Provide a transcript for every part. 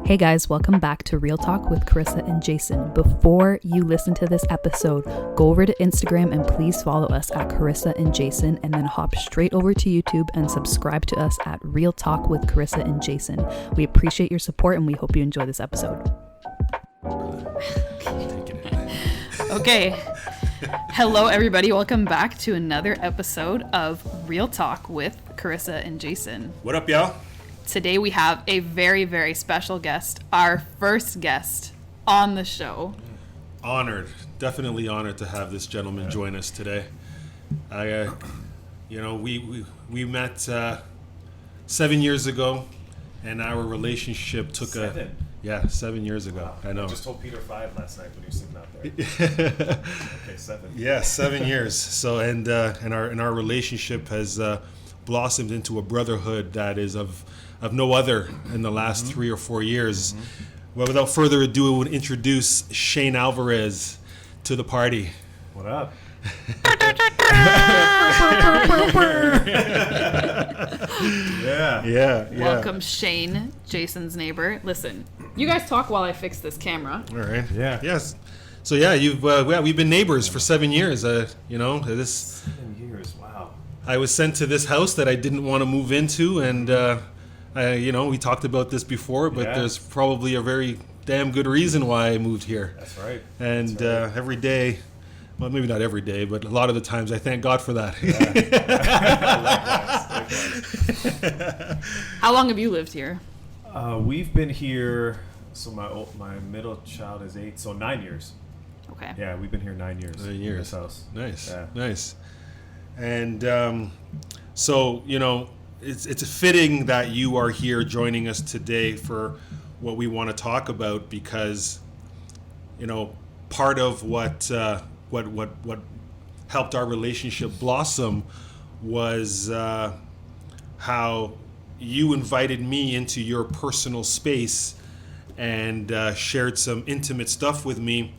Hey guys, welcome back to Real Talk with Carissa and Jason. Before you listen to this episode, go over to Instagram and please follow us at Carissa and Jason, and then hop straight over to YouTube and subscribe to us at Real Talk with Carissa and Jason. We appreciate your support and we hope you enjoy this episode. Okay. Hello everybody, welcome back to another episode of Real Talk with Carissa and Jason. What up, y'all? Today we have a very, very special guest, our first guest on the show. Honored, definitely honored to have this gentleman join us today. We met 7 years ago, and our relationship took 7 years ago. Wow. I know. I just told Peter 5 last night when he was sitting out there. Okay, 7. Yeah, 7 years. So and our relationship has blossomed into a brotherhood that is of no other in the last 3 or 4 years. Well, without further ado, I would introduce Shane Alvarez to the party. What up? Yeah. Welcome, Shane, Jason's neighbor. Listen, you guys talk while I fix this camera. All right. Yeah. Yes. So yeah, we've been neighbors for 7 years. This 7 years. Wow. I was sent to this house that I didn't want to move into, and we talked about this before, but there's probably a very damn good reason why I moved here. That's right. And every day, well, maybe not every day, but a lot of the times I thank God for that. Likewise. How long have you lived here? We've been here, so my middle child is 8, so 9 years. Okay. Yeah, we've been here 9 years. 9 in years. this house. Nice. Yeah. Nice. And it's fitting that you are here joining us today for what we want to talk about, because part of what helped our relationship blossom was how you invited me into your personal space and shared some intimate stuff with me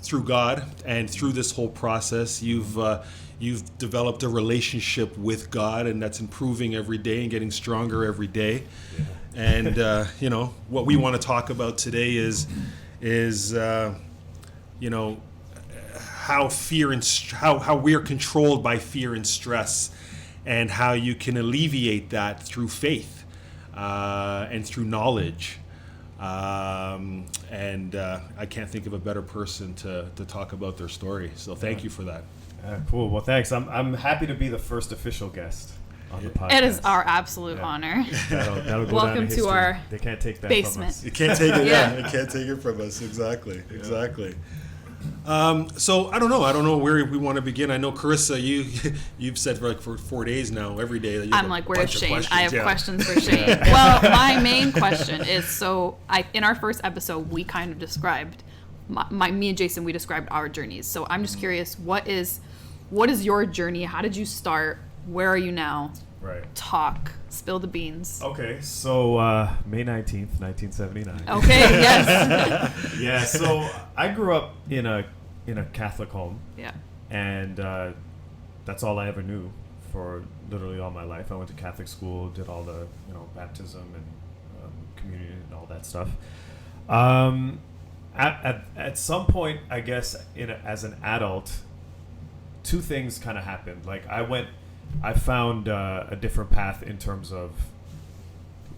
through God, and through this whole process you've developed a relationship with God, and that's improving every day and getting stronger every day. And what we want to talk about today is how fear and how we're controlled by fear and stress, and how you can alleviate that through faith and through knowledge. I can't think of a better person to talk about their story. So thank you for that. Cool. Well, thanks. I'm happy to be the first official guest on the podcast. It is our absolute honor. That'll go Welcome down in to history. our They can't take that basement. from us. You can't take it. You can't take it from us. Exactly. So I don't know where we want to begin. I know, Carissa, you've said for 4 days now, every day that you have I'm like, a where's bunch of Shane? questions. I have questions for Shane. Well, my main question is, in our first episode, we kind of described, me and Jason, we described our journeys. So I'm just curious, what is your journey? How did you start? Where are you now? Right. Talk. Spill the beans. Okay, so May 19th, 1979. Okay, yes. Yeah, so I grew up in a Catholic home. Yeah. And that's all I ever knew for literally all my life. I went to Catholic school, did all the baptism and communion and all that stuff. At some point, I guess, as an adult, two things kind of happened. Like I found a different path in terms of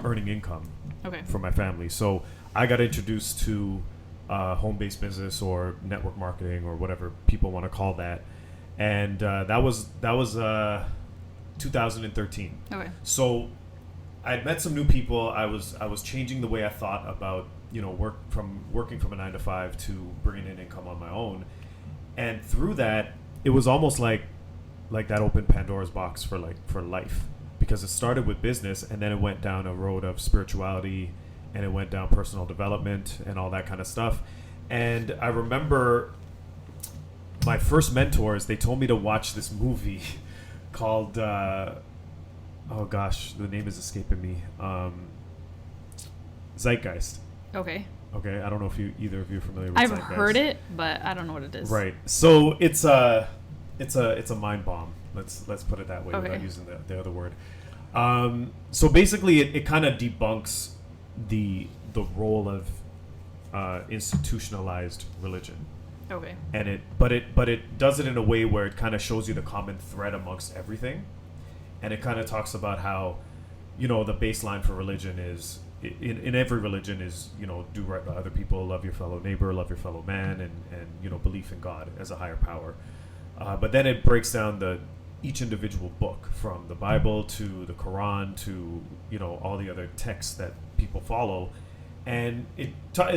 earning income for my family. So I got introduced to home-based business or network marketing or whatever people want to call that, and that was 2013. Okay. So I'd met some new people. I was changing the way I thought about working from a 9 to 5 to bringing in income on my own, and through that, it was almost like that opened Pandora's box for life, because it started with business and then it went down a road of spirituality, and it went down personal development and all that kind of stuff. And I remember my first mentors, they told me to watch this movie called oh gosh, the name is escaping me. Zeitgeist. Okay. I don't know if either of you are familiar with I've Zeitgeist. heard it, but I don't know what it is. Right. So it's a mind bomb. Let's put it that way without using the other word. So basically, it kind of debunks the role of institutionalized religion. Okay. And it does it in a way where it kind of shows you the common thread amongst everything, and it kind of talks about how, the baseline for religion is in every religion is, do right by other people, love your fellow neighbor, love your fellow man, and belief in God as a higher power. But then it breaks down each individual book, from the Bible to the Quran to all the other texts that people follow, and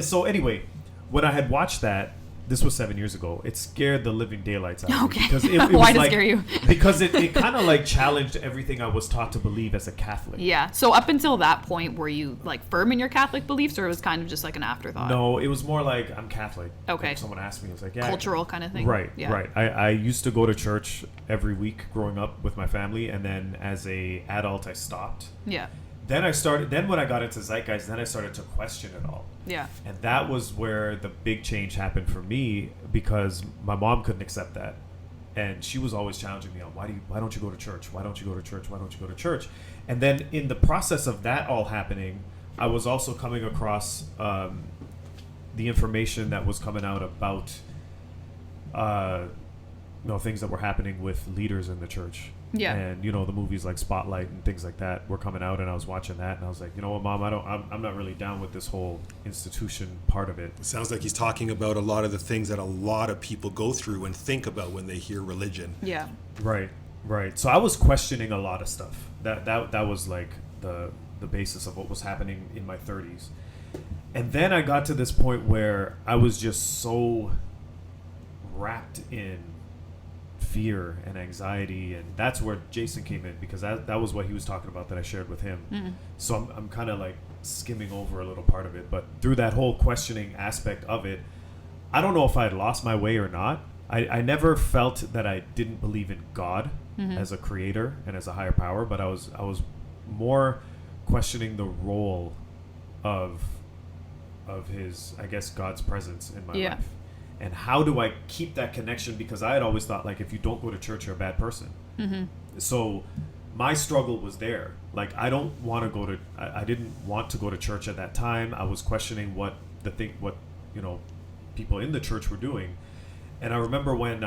so anyway, when I had watched that, this was 7 years ago, it scared the living daylights out of me. Okay. Because it Why was did it like, scare you? Because it kind of like challenged everything I was taught to believe as a Catholic. Yeah. So up until that point, were you like firm in your Catholic beliefs, or it was kind of just like an afterthought? No, it was more like, I'm Catholic. Okay. Like someone asked me, it was like, yeah. Cultural kind of thing. Right, Yeah. right. I used to go to church every week growing up with my family, and then as a adult, I stopped. Yeah. Then when I got into Zeitgeist, then I started to question it all. Yeah. And that was where the big change happened for me, because my mom couldn't accept that. And she was always challenging me on, why don't you go to church? Why don't you go to church? Why don't you go to church? And then in the process of that all happening, I was also coming across the information that was coming out about things that were happening with leaders in the church. Yeah. And the movies like Spotlight and things like that were coming out, and I was watching that, and I was like, you know what, Mom, I'm not really down with this whole institution part of it. It sounds like he's talking about a lot of the things that a lot of people go through and think about when they hear religion. Yeah. Right. So I was questioning a lot of stuff. That was like the basis of what was happening in my 30s. And then I got to this point where I was just so wrapped in fear and anxiety, and that's where Jason came in, because that was what he was talking about that I shared with him. Mm-hmm. So I'm kind of like skimming over a little part of it, but through that whole questioning aspect of it, I don't know if I had lost my way or not. I never felt that I didn't believe in God as a creator and as a higher power, but I was more questioning the role of his, I guess, God's presence in my life. And how do I keep that connection? Because I had always thought, like, if you don't go to church, you're a bad person. Mm-hmm. So my struggle was there. Like, I didn't want to go to church at that time. I was questioning what people in the church were doing. And I remember when,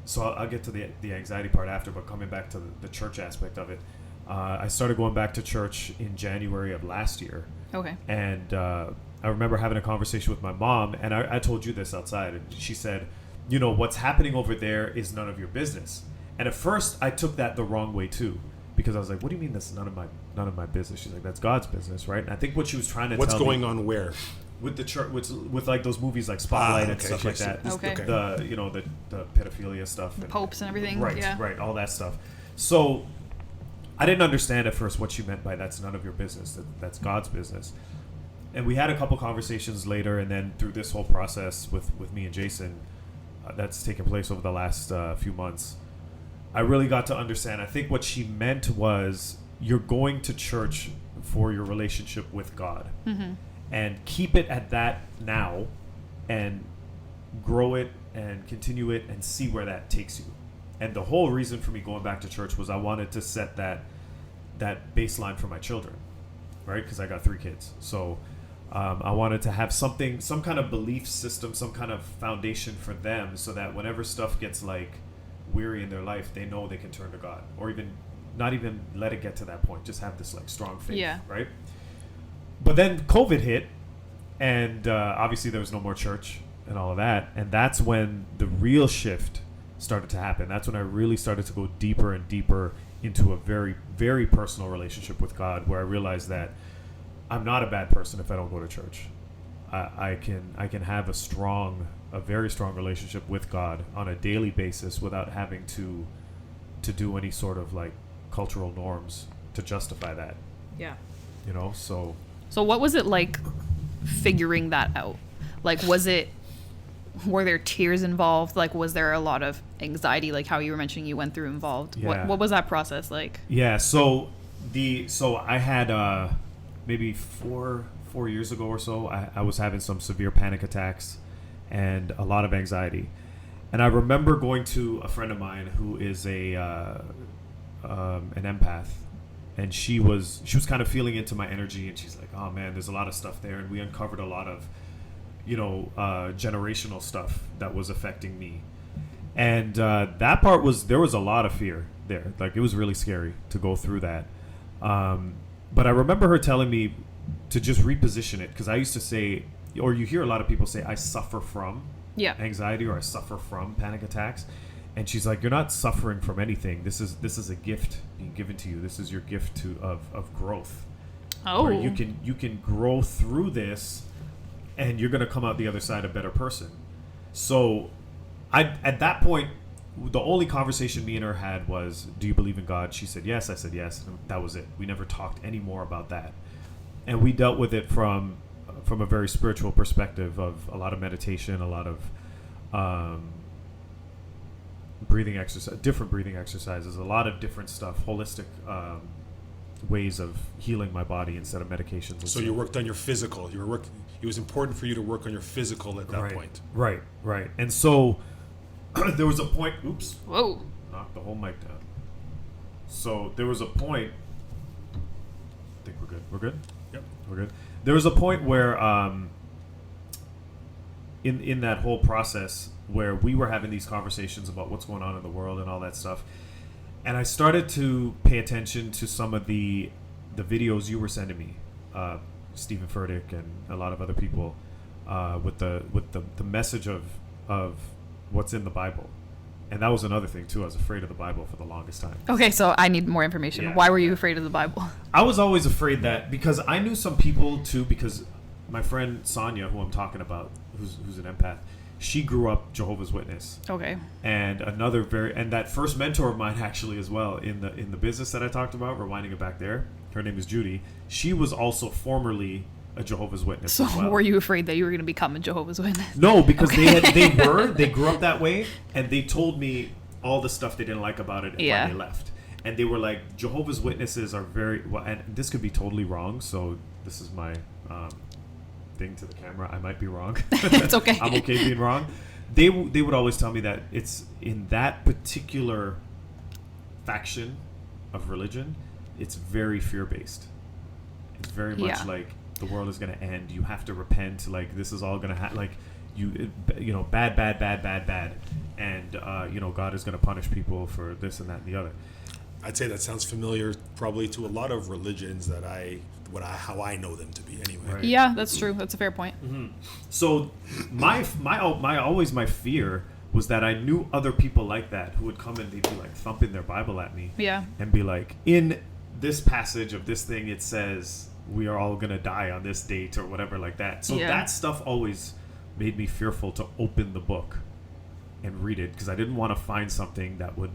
so I'll get to the anxiety part after, but coming back to the church aspect of it, I started going back to church in January of last year. Okay. And I remember having a conversation with my mom, and I told you this outside, and she said, what's happening over there is none of your business. And at first, I took that the wrong way too, because I was like, what do you mean that's none of my business? She's like, that's God's business, right? And I think what she was trying to What's tell me, going on where? with the church, with like those movies like Spotlight and stuff like that. Okay. The pedophilia stuff, The popes and everything. right, Yeah. right, all that stuff. So I didn't understand at first what she meant by that's none of your business. That's God's business. And we had a couple conversations later, and then through this whole process with me and Jason, that's taken place over the last few months, I really got to understand. I think what she meant was, you're going to church for your relationship with God, and keep it at that now, and grow it and continue it and see where that takes you. And the whole reason for me going back to church was I wanted to set that baseline for my children, right? Because I got 3 kids, so I wanted to have some kind of belief system, some kind of foundation for them, so that whenever stuff gets like weary in their life, they know they can turn to God, or even not even let it get to that point. Just have this like strong faith, right? But then COVID hit, and obviously there was no more church and all of that, and that's when the real shift started to happen. That's when I really started to go deeper and deeper into a very, very personal relationship with God, where I realized that I'm not a bad person if I don't go to church. I can have a very strong relationship with God on a daily basis without having to do any sort of like cultural norms to justify that. Yeah. So what was it like figuring that out? Like, were there tears involved? Like, was there a lot of anxiety, like how you were mentioning you went through involved? Yeah. What was that process like? Yeah, so I had maybe four years ago or so, I was having some severe panic attacks and a lot of anxiety. And I remember going to a friend of mine who is an empath, and she was kind of feeling into my energy, and she's like, oh man, there's a lot of stuff there, and we uncovered a lot of, generational stuff that was affecting me. And that part there was a lot of fear there. Like, it was really scary to go through that. But I remember her telling me to just reposition it, because I used to say, or you hear a lot of people say, I suffer from anxiety, or I suffer from panic attacks. And she's like, you're not suffering from anything. This is a gift being given to you. This is your gift of growth. Oh. Where you can grow through this, and you're going to come out the other side a better person. So at that point, the only conversation me and her had was, do you believe in God? She said yes. I said yes. And that was it. We never talked any more about that. And we dealt with it from a very spiritual perspective of a lot of meditation, a lot of different breathing exercises, a lot of different stuff, holistic ways of healing my body instead of medications. So you worked on your physical. It was important for you to work on your physical at that point. Right. And so there was a point. Oops. Whoa. Knocked the whole mic down. So there was a point. I think we're good. We're good? Yep. We're good. There was a point where in that whole process where we were having these conversations about what's going on in the world and all that stuff. And I started to pay attention to some of the videos you were sending me, Stephen Furtick and a lot of other people, with the message of what's in the Bible. And that was another thing too. I was afraid of the Bible for the longest time. Okay, so I need more information. Yeah. Why were you afraid of the Bible? I was always afraid that, because I knew some people too, because my friend Sonia, who I'm talking about, who's an empath, she grew up Jehovah's Witness. Okay. And and that first mentor of mine actually as well in the business that I talked about, rewinding it back there, her name is Judy. She was also formerly a Jehovah's Witness. So as well. were you afraid that you were going to become a Jehovah's Witness? No, because they grew up that way, and they told me all the stuff they didn't like about it and why they left. And they were like, Jehovah's Witnesses are very well, and this could be totally wrong, so this is my thing to the camera. I might be wrong. It's okay. I'm okay being wrong. They would always tell me that it's in that particular faction of religion, it's very fear-based. It's very much like the world is going to end. You have to repent. Like, this is all going to happen. Like, bad. And, God is going to punish people for this and that and the other. I'd say that sounds familiar probably to a lot of religions that how I know them to be anyway. Right. Yeah, that's true. That's a fair point. Mm-hmm. So my fear was that I knew other people like that who would come and they'd be like thumping their Bible at me. Yeah. And be like, in this passage of this thing, it says we are all going to die on this date or whatever like that. So that stuff always made me fearful to open the book and read it, because I didn't want to find something that would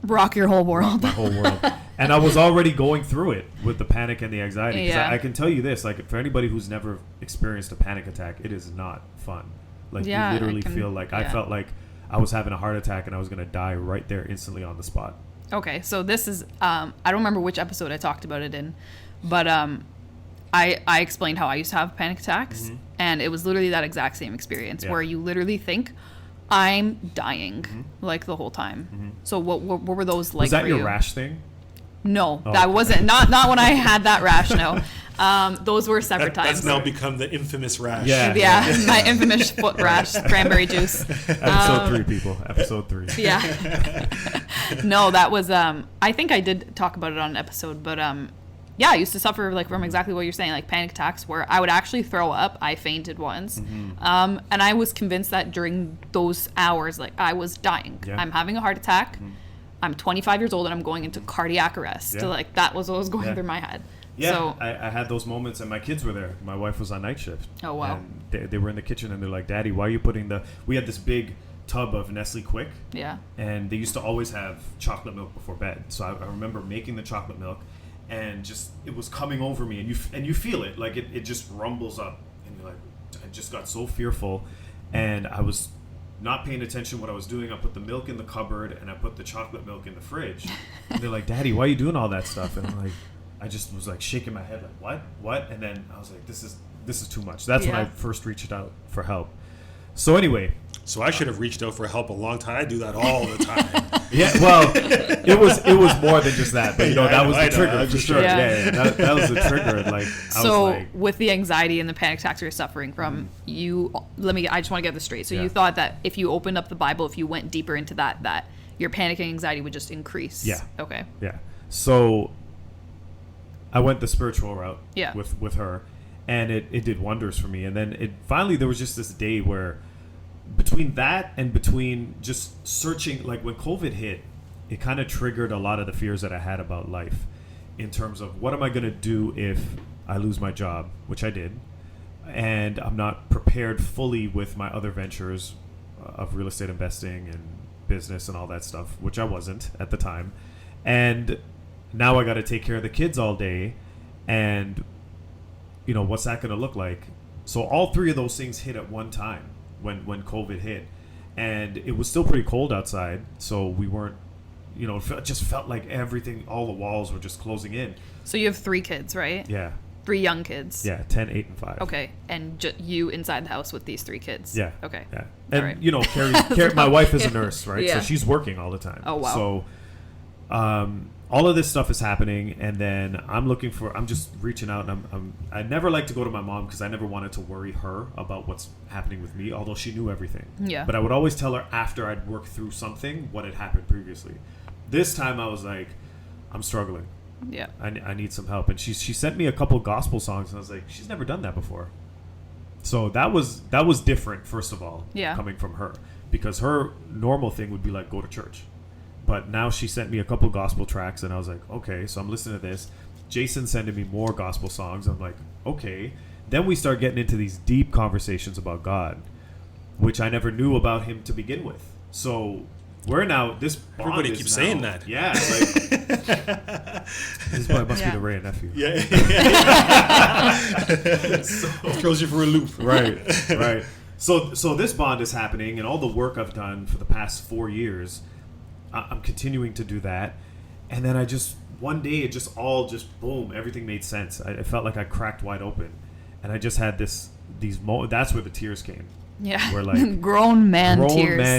rock your whole world. My whole world. And I was already going through it with the panic and the anxiety. Because Yeah. I can tell you this, like, for anybody who's never experienced a panic attack, it is not fun. Like, you literally feel like I felt like I was having a heart attack and I was going to die right there instantly on the spot. Okay, so this is I don't remember which episode I talked about it in, but I explained how I used to have panic attacks, Mm-hmm. and it was literally that exact same experience where you literally think I'm dying like the whole time. Mm-hmm. So what were those like? Was that for your you? rash thing? No, Oh, that okay. wasn't not when I had that rash. No, those were separate times. That's now become the infamous rash. Yeah. Yeah, my infamous foot rash, cranberry juice. Episode 3, people. Episode 3. Yeah. No, that was I think I did talk about it on an episode, but yeah, I used to suffer like from exactly what you're saying, like panic attacks where I would actually throw up. I fainted once. Mm-hmm. And I was convinced that during those hours, like I was dying. Yeah. I'm having a heart attack. Mm-hmm. I'm 25 years old and I'm going into cardiac arrest. Yeah. So like that was what was going through my head. Yeah, So, I had those moments, and my kids were there. My wife was on night shift. Oh, wow. And they were in the kitchen, and they're like, Daddy, why are you putting we had this big tub of Nestle Quick, yeah. and they used to always have chocolate milk before bed. So I remember making the chocolate milk, and just it was coming over me, and you feel it, like it just rumbles up, and you're like, I just got so fearful, and I was not paying attention what I was doing. I put the milk in the cupboard, and I put the chocolate milk in the fridge. And they're like, Daddy, why are you doing all that stuff? And I'm like, I just was like shaking my head, like, what? And then I was like, this is too much. That's when I first reached out for help. So anyway, So I should have reached out for help a long time. I do that all the time. Yeah, well, it was more than just that, but you know, that was the trigger for sure. Yeah. That was the trigger. Like, so with the anxiety and the panic attacks you're suffering from, I just want to get this straight. So you thought that if you opened up the Bible, if you went deeper into that your panic and anxiety would just increase. Yeah. Okay. Yeah. So I went the spiritual route. Yeah. With her, and it did wonders for me. And then finally there was just this day where, between that and between just searching, like when COVID hit, it kind of triggered a lot of the fears that I had about life, in terms of what am I going to do if I lose my job, which I did, and I'm not prepared fully with my other ventures of real estate investing and business and all that stuff, which I wasn't at the time. And now I got to take care of the kids all day, and you know, what's that going to look like? So all three of those things hit at one time when COVID hit, and it was still pretty cold outside, so we weren't, you know, it just felt like everything, all the walls were just closing in. So you have 3 kids, right? Yeah. 3 young kids. Yeah, 10, 8, and 5. Okay, and you inside the house with these 3 kids. Yeah. Okay. Yeah. And right. you know, Carrie, my wife is a nurse, right? Yeah. So she's working all the time. Oh wow. So, all of this stuff is happening, and then I'm just reaching out, and I never like to go to my mom because I never wanted to worry her about what's happening with me, although she knew everything. Yeah. But I would always tell her after I'd worked through something what had happened previously. This time I was like, I'm struggling. Yeah. I need some help. And she sent me a couple gospel songs, and I was like, she's never done that before. So that was different, first of all, coming from her, because her normal thing would be like, go to church. But now she sent me a couple gospel tracks, and I was like, okay, so I'm listening to this. Jason sending me more gospel songs. I'm like, okay. Then we start getting into these deep conversations about God, which I never knew about him to begin with. So we're now, this bond Everybody is keeps now, saying that. Yeah. Like, this boy must be the Ray and nephew. Yeah. It throws you for a loop. Right. So this bond is happening, and all the work I've done for the past 4 years, I'm continuing to do that. And then one day it just boom, everything made sense. I felt like I cracked wide open, and I just had these moments. That's where the tears came. Yeah. Where like grown man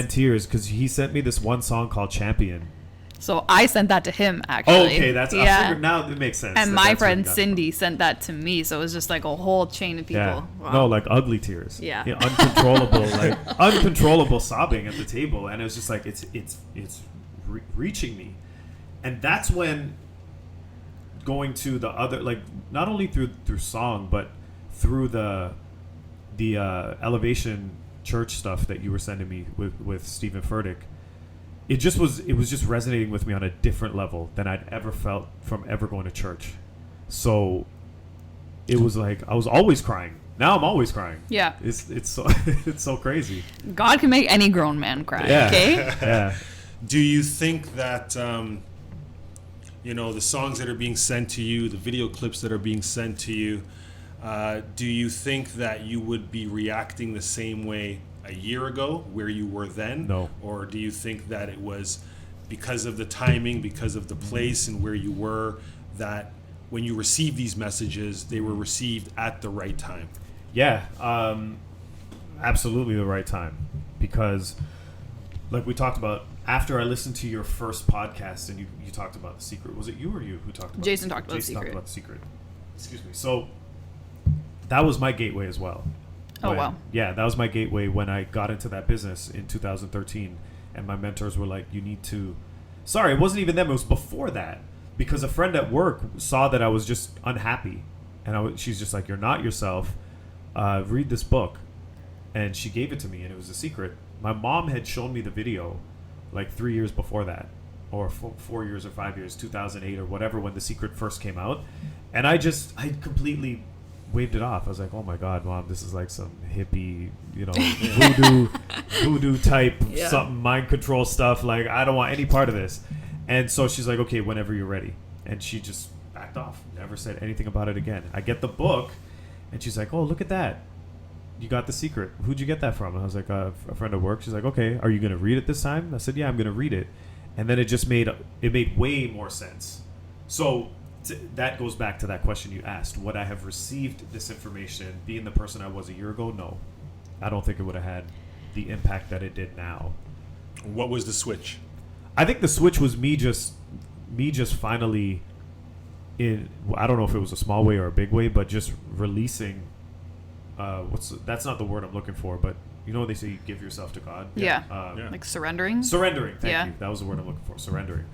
tears, because he sent me this one song called Champion. So I sent that to him, actually. Oh, okay, I figured now it makes sense. And my friend Cindy sent that to me, so it was just like a whole chain of people. Yeah. Wow. No, like ugly tears. Yeah. Uncontrollable sobbing at the table, and it was just like it's reaching me. And that's when going to the other, like, not only through song, but through the Elevation Church stuff that you were sending me with Stephen Furtick, it was just resonating with me on a different level than I'd ever felt from ever going to church. So it was like I was always crying. Now I'm always crying. Yeah. It's so it's so crazy. God can make any grown man cry. Yeah. Okay. Yeah. Do you think that the songs that are being sent to you, the video clips that are being sent to you, do you think that you would be reacting the same way a year ago where you were then? No. Or do you think that it was because of the timing, because of the place and where you were, that when you received these messages, they were received at the right time? Yeah, absolutely the right time. Because, like we talked about, after I listened to your first podcast and you talked about The Secret, was it you or you who talked about Jason The talked about The Jason Secret. talked about The Secret. Excuse me. So that was my gateway as well. Wow. Yeah, that was my gateway when I got into that business in 2013, and my mentors were like, you need to... Sorry, it wasn't even them. It was before that, because a friend at work saw that I was just unhappy, and she's just like, you're not yourself. Read this book. And she gave it to me, and it was The Secret. My mom had shown me the video like 3 years before that, or 4 years or 5 years, 2008 or whatever, when The Secret first came out. And I completely waved it off. I was like, oh my God, Mom, this is like some hippie, voodoo type something, mind control stuff. Like, I don't want any part of this. And so she's like, okay, whenever you're ready. And she just backed off, never said anything about it again. I get the book, and she's like, oh, look at that. You got The Secret. Who'd you get that from? And I was like, a friend at work. She's like, okay, are you going to read it this time? I said, yeah, I'm going to read it. And then it made way more sense. So that goes back to that question you asked. Would I have received this information being the person I was a year ago? No. I don't think it would have had the impact that it did now. What was the switch? I think the switch was me just finally, I don't know if it was a small way or a big way, but just releasing. That's not the word I'm looking for, but they say you give yourself to God. Yeah. Yeah. Like surrendering. Surrendering. Thank Yeah. you. That was the word I'm looking for. Surrendering.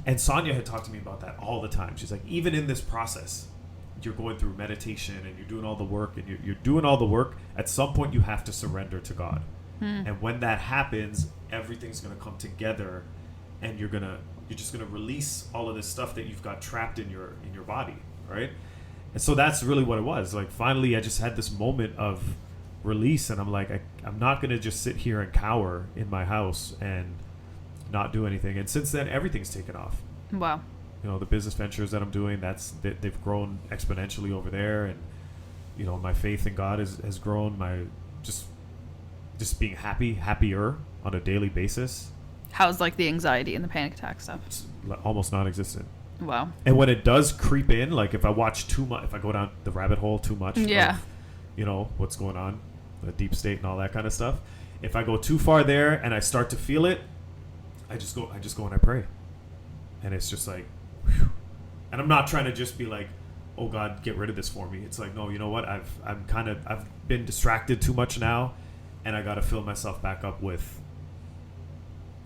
And Sonia had talked to me about that all the time. She's like, even in this process, you're going through meditation and you're doing all the work and you're doing all the work. At some point, you have to surrender to God. And when that happens, everything's going to come together, and you're just going to release all of this stuff that you've got trapped in your body, right? And so that's really what it was. Like, finally, I just had this moment of release, and I'm like, I'm not going to just sit here and cower in my house and not do anything. And since then, everything's taken off. Wow. The business ventures that I'm doing, they've grown exponentially over there, and my faith in God has grown. My just being happier on a daily basis. How's like the anxiety and the panic attack stuff? It's almost non-existent. Wow. And when it does creep in, like if I watch too much, if I go down the rabbit hole too much, Yeah. of, what's going on, the deep state and all that kind of stuff. If I go too far there and I start to feel it, I just go and I pray, and it's just like, whew. And I'm not trying to just be like, oh God, get rid of this for me. It's like, no, you know what? I've been distracted too much now, and I got to fill myself back up with,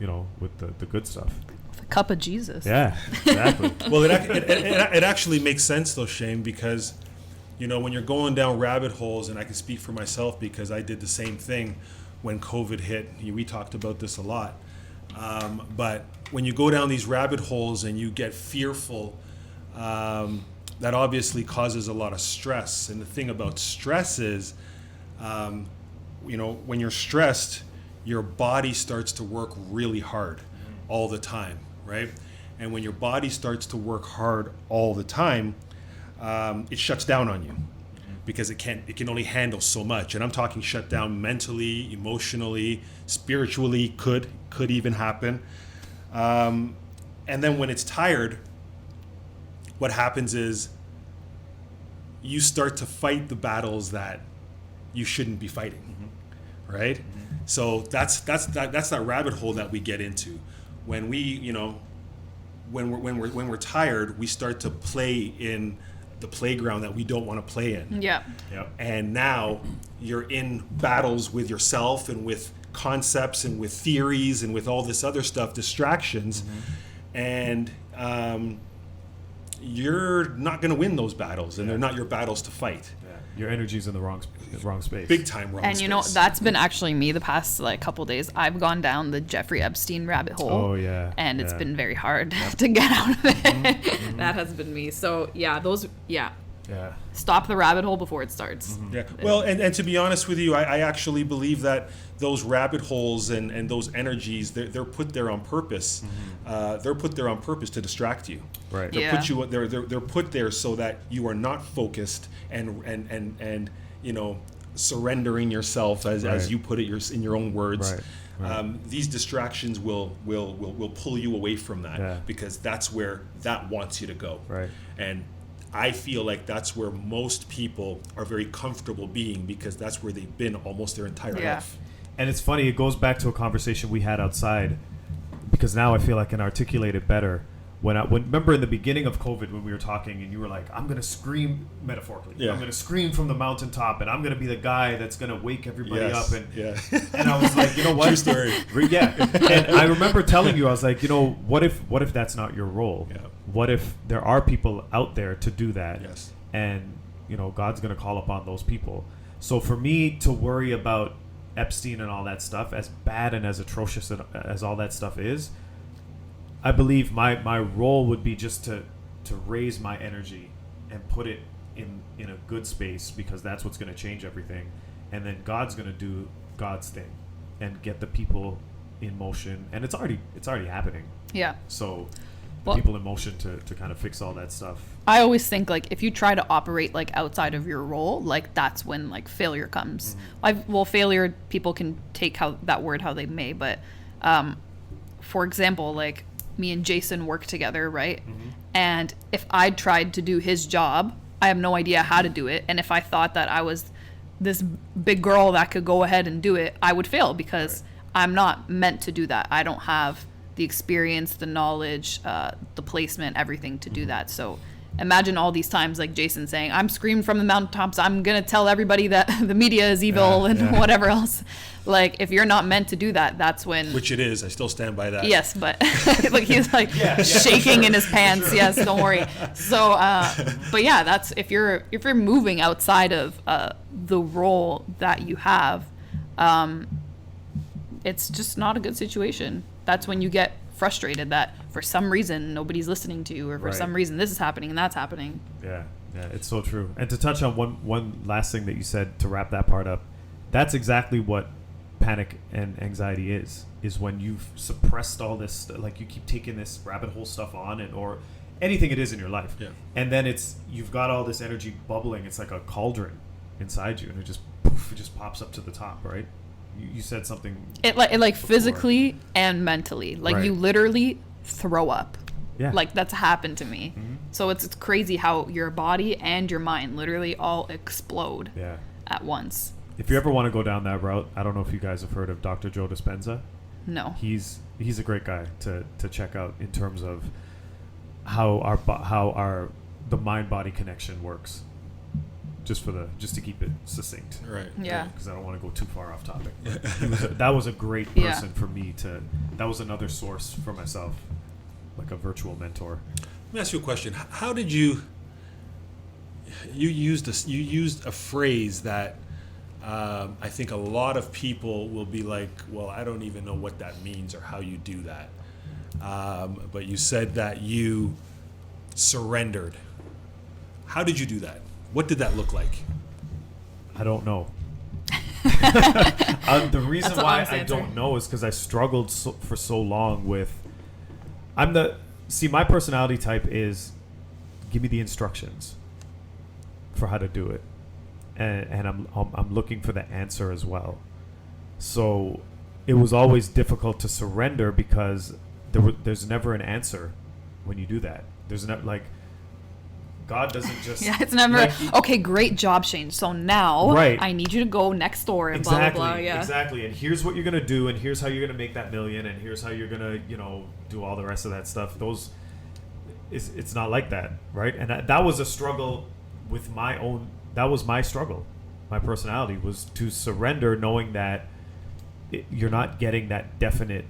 with the good stuff. The cup of Jesus. Yeah, exactly. Well, it actually makes sense though, Shane, because when you're going down rabbit holes, and I can speak for myself because I did the same thing when COVID hit. We talked about this a lot. But when you go down these rabbit holes and you get fearful, that obviously causes a lot of stress. And the thing about stress is, when you're stressed, your body starts to work really hard all the time, right? And when your body starts to work hard all the time, it shuts down on you because it can only handle so much. And I'm talking shut down mentally, emotionally, spiritually, could even happen. And then when it's tired, what happens is you start to fight the battles that you shouldn't be fighting, right? So that's that rabbit hole that we get into when we, when we're tired, we start to play in the playground that we don't want to play in. Yeah. Yep. And now you're in battles with yourself and with concepts and with theories and with all this other stuff, distractions, and you're not going to win those battles, and they're not your battles to fight. Yeah. Your energy's in the wrong space. Big time wrong And space. that's been actually me the past couple days. I've gone down the Jeffrey Epstein rabbit hole. Oh yeah. And it's Yeah. been very hard to get out of it. That has been me. So yeah, Yeah. stop the rabbit hole before it starts. Yeah. Well, and to be honest with you, I actually believe that those rabbit holes and those energies, they're put there on purpose. They're put there on purpose to distract you. Right. They're put there so that you are not focused and surrendering yourself, as you put it in your own words. Right. These distractions will pull you away from that, Yeah. because that's where that wants you to go. Right. And I feel like that's where most people are very comfortable being, because that's where they've been almost their entire Yeah. life. And it's funny, it goes back to a conversation we had outside, because now I feel I can articulate it better. When remember in the beginning of COVID when we were talking and you were like, I'm going to scream, metaphorically, Yeah. I'm going to scream from the mountaintop, and I'm going to be the guy that's going to wake everybody Yes. up. Yeah. And I was like, you know what? True story. Yeah. And I remember telling you, I was like, what if that's not your role? Yeah. What if there are people out there to do that? Yes. And, God's going to call upon those people. So for me to worry about Epstein and all that stuff, as bad and as atrocious as all that stuff is, I believe my role would be just to raise my energy and put it in a good space, because that's what's going to change everything. And then God's going to do God's thing and get the people in motion. And it's already happening. Yeah. So Well- people in motion to kind of fix all that stuff. I always think if you try to operate outside of your role, that's when failure comes. Failure, people can take that word how they may, but for example, me and Jason work together, right? And if I tried to do his job, I have no idea how to do it. And if I thought that I was this big girl that could go ahead and do it, I would fail because I'm not meant to do that. I don't have the experience, the knowledge, the placement, everything to do that. So imagine all these times, like Jason saying, I'm screamed from the mountaintops, I'm going to tell everybody that the media is evil and whatever else. Like, if you're not meant to do that, that's when... Which it is. I still stand by that. Yes, but like he's like shaking in his pants. Sure. Yes, don't worry. So, but yeah, that's if you're moving outside of the role that you have, it's just not a good situation. That's when you get frustrated that for some reason nobody's listening to you, or for some reason this is happening and that's happening. Yeah, it's so true. And to touch on one last thing that you said to wrap that part up, that's exactly what panic and anxiety is when you've suppressed all this, like you keep taking this rabbit hole stuff on, or anything it is in your life, and then you've got all this energy bubbling. It's like a cauldron inside you, and it just pops up to the top, right? You said something. It like before. Physically and mentally, like you literally throw up. Yeah. Like that's happened to me. Mm-hmm. So it's crazy how your body and your mind literally all explode at once. If you ever want to go down that route, I don't know if you guys have heard of Dr. Joe Dispenza. No. He's a great guy to check out in terms of how the mind body connection works. Just to keep it succinct, right? Yeah. Because I don't want to go too far off topic. That was a great person for me to. That was another source for myself, like a virtual mentor. Let me ask you a question. How did you used a phrase that I think a lot of people will be like, well, I don't even know what that means or how you do that. But you said that you surrendered. How did you do that? What did that look like? I don't know. The reason why I don't know is because I struggled for so long with. My personality type is, give me the instructions for how to do it, and I'm looking for the answer as well. So it was always difficult to surrender because there's never an answer when you do that. There's not like. God doesn't just... Yeah, it's never, okay, great job, Shane. So now I need you to go next door and blah, blah, blah. Yeah. Exactly. And here's what you're going to do, and here's how you're going to make that million, and here's how you're going to, do all the rest of that stuff. It's not like that, right? And that was a struggle with my own... That was my struggle. My personality was to surrender knowing that you're not getting that definite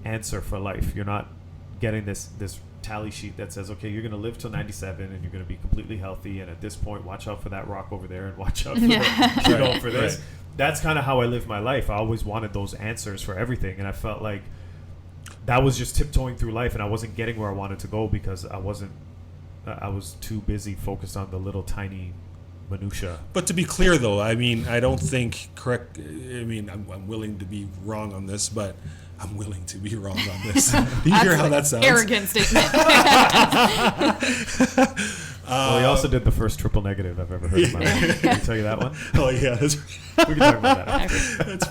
answer for life. You're not getting this tally sheet that says, okay, you're going to live till 97 and you're going to be completely healthy, and at this point watch out for that rock over there and watch out for for this. That's kind of how I lived my life. I always wanted those answers for everything, and I felt like that was just tiptoeing through life, and I wasn't getting where I wanted to go because I was too busy focused on the little tiny minutia. But to be clear though, I mean, I don't think I'm willing to be wrong on this, but I'm willing to be wrong on this. Do you hear how that sounds? Arrogant statement. Well, he also did the first triple negative I've ever heard in my life. Can I tell you that one? Oh, yeah. That's right. We can talk about that after. That's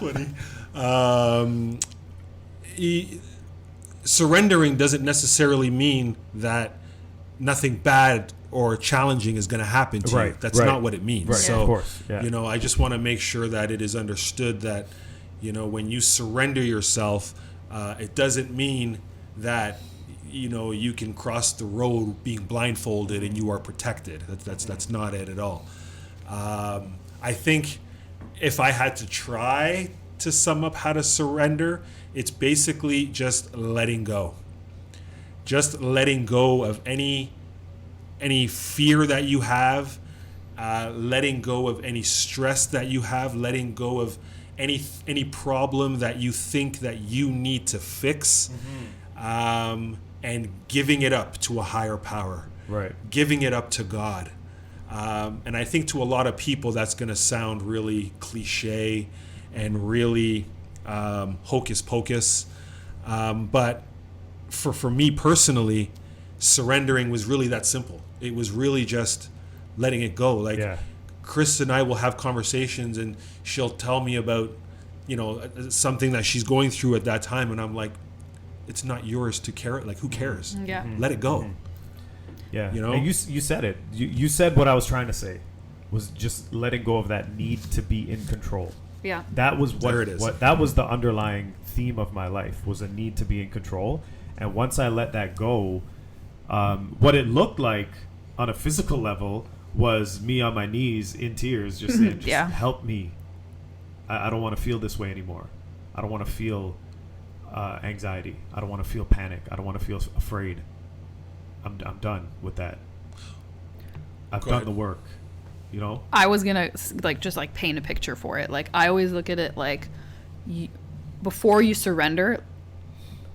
funny. Surrendering doesn't necessarily mean that nothing bad or challenging is going to happen to you. That's not what it means. Right. So, of course. Yeah. I just want to make sure that it is understood that when you surrender yourself, it doesn't mean that, you can cross the road being blindfolded and you are protected. That's not it at all. I think if I had to try to sum up how to surrender, it's basically just letting go. Just letting go of any fear that you have, letting go of any stress that you have, letting go of any problem that you think that you need to fix, and giving it up to a higher power, giving it up to God. And I think to a lot of people that's going to sound really cliche and really hocus pocus, but for me personally, surrendering was really that simple. It was really just letting it go. Chris and I will have conversations and she'll tell me about, something that she's going through at that time. And I'm like, it's not yours to care. Like, who cares? Yeah. Let it go. Yeah. And you said it. You said what I was trying to say. was just letting go of that need to be in control. Yeah. That was There it is. that was the underlying theme of my life, was a need to be in control. And once I let that go, what it looked like on a physical level was me on my knees in tears, just saying, just Yeah. help me. I don't want to feel this way anymore. I don't want to feel anxiety. I don't want to feel panic. I don't want to feel afraid. I'm done with that. I've Go done ahead. the work, you know? I was gonna just paint a picture for it. Like, I always look at it like, before you surrender,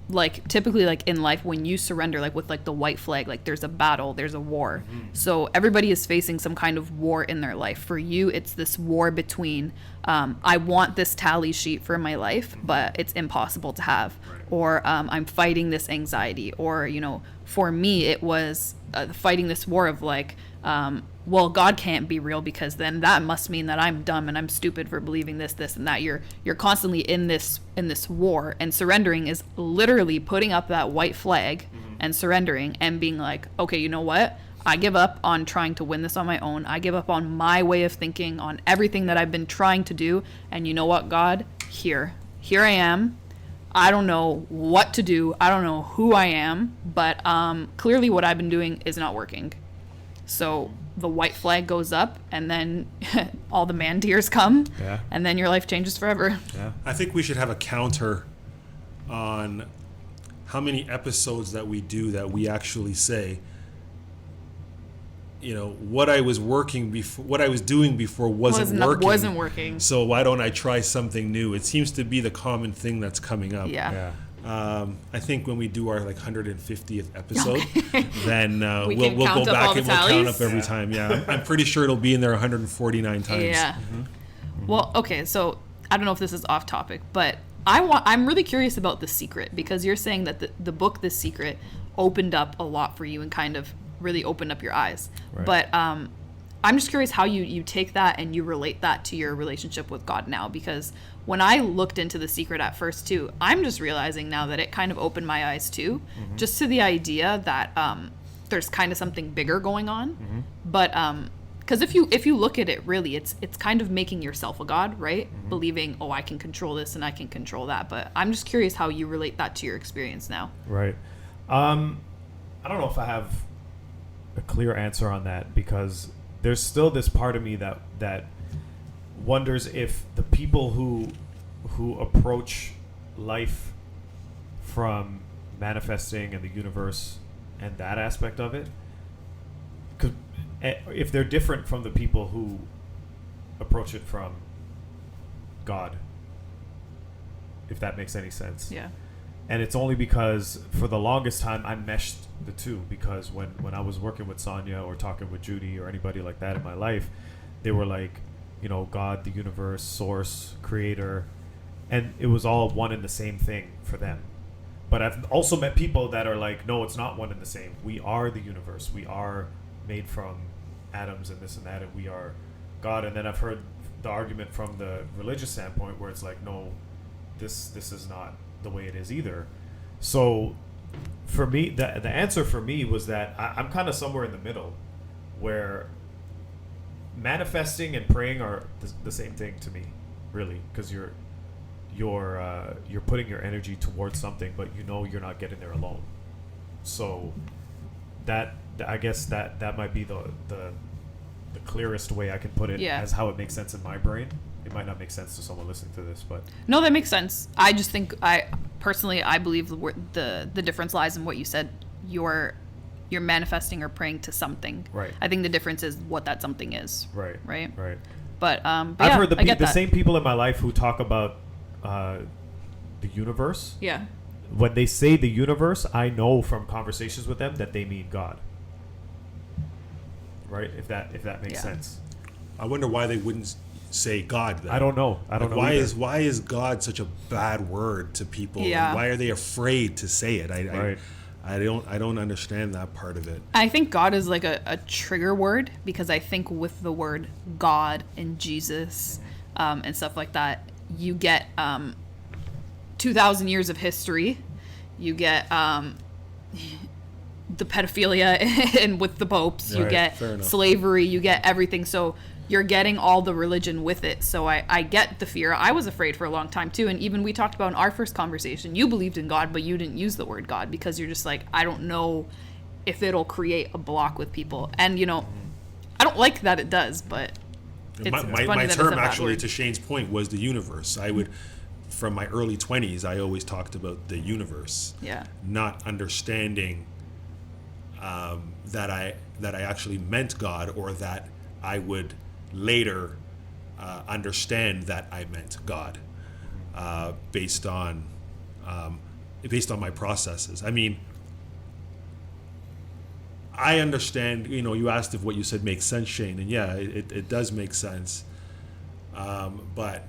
like typically like in life when you surrender, like with like the white flag, like there's a battle, there's a war. So everybody is facing some kind of war in their life. For you, it's this war between I want this tally sheet for my life, but it's impossible to have. Or I'm fighting this anxiety. Or, you know, for me it was fighting this war of like, well, God can't be real because then that must mean that I'm dumb and I'm stupid for believing this, and that. You're constantly in this war, and surrendering is literally putting up that white flag and surrendering and being like, okay, you know what? I give up on trying to win this on my own. I give up on my way of thinking, on everything that I've been trying to do. And you know what, God? Here I am. I don't know what to do. I don't know who I am, but clearly what I've been doing is not working. So the white flag goes up, and then all the man tears come, Yeah. and then your life changes forever. Yeah. I think we should have a counter on how many episodes that we do that we actually say, you know, what I was doing before wasn't working. So why don't I try something new? It seems to be the common thing that's coming up. Yeah. I think when we do our 150th episode, then We we'll can go count up all back the and we'll count tallies. up every time. Yeah, I'm pretty sure it'll be in there 149 times. Yeah. Well, okay, so I don't know if this is off topic, but I'm really curious about The Secret, because you're saying that the book The Secret opened up a lot for you and kind of really opened up your eyes. Right. But I'm just curious how you take that and you relate that to your relationship with God now, because when I looked into The Secret at first too, I'm just realizing now that it kind of opened my eyes too, just to the idea that there's kind of something bigger going on. But because if you look at it, really, it's kind of making yourself a god, right? Believing, oh, I can control this and I can control that. But I'm just curious how you relate that to your experience now. Right. I don't know if I have a clear answer on that, because there's still this part of me that wonders if the people who approach life from manifesting and the universe and that aspect of it, if they're different from the people who approach it from God, if that makes any sense. Yeah. And it's only because for the longest time I meshed the two, because when I was working with Sonia or talking with Judy or anybody like that in my life, they were like, you know, God, the universe, source, creator, and it was all one and the same thing for them. But I've also met people that are like, no, it's not one and the same. We are the universe. We are made from atoms and this and that, and we are God. And then I've heard the argument from the religious standpoint where it's like, no, this is not the way it is either. So for me, the answer for me was that I'm kind of somewhere in the middle, where manifesting and praying are the same thing to me, really, because you're putting your energy towards something, but you know you're not getting there alone. So that, I guess that might be the clearest way I can put it, Yeah. as how it makes sense in my brain. It might not make sense to someone listening to this, but No, that makes sense. I just think I believe the difference lies in what you said. You're manifesting or praying to something. Right. I think the difference is what that something is. right. Right. But I've yeah, heard I get the that. same people in my life who talk about the universe. Yeah. When they say the universe, I know from conversations with them that they mean God. Right? If that makes Yeah. sense. I wonder why they wouldn't say God then. I don't know. I don't know. Why either. why is God such a bad word to people? Yeah. And why are they afraid to say it? Right. I don't understand that part of it. I think God is like a trigger word, because I think with the word God and Jesus and stuff like that, you get 2,000 years of history. You get the pedophilia and with the popes. You Right, get fair enough. slavery. You get everything. So you're getting all the religion with it. So I get the fear. I was afraid for a long time too. And even we talked about in our first conversation, you believed in God, but you didn't use the word God because you're just like, I don't know if it'll create a block with people. And, you know, I don't like that it does, but it's funny my that term it's a bad actually, word. to Shane's point, was the universe. I would, from my early 20s, I always talked about the universe. Yeah. Not understanding that I actually meant God, or that I would later understand that I meant God, based on my processes. I mean, I understand. You know, you asked if what you said makes sense, Shane, and yeah, it does make sense. But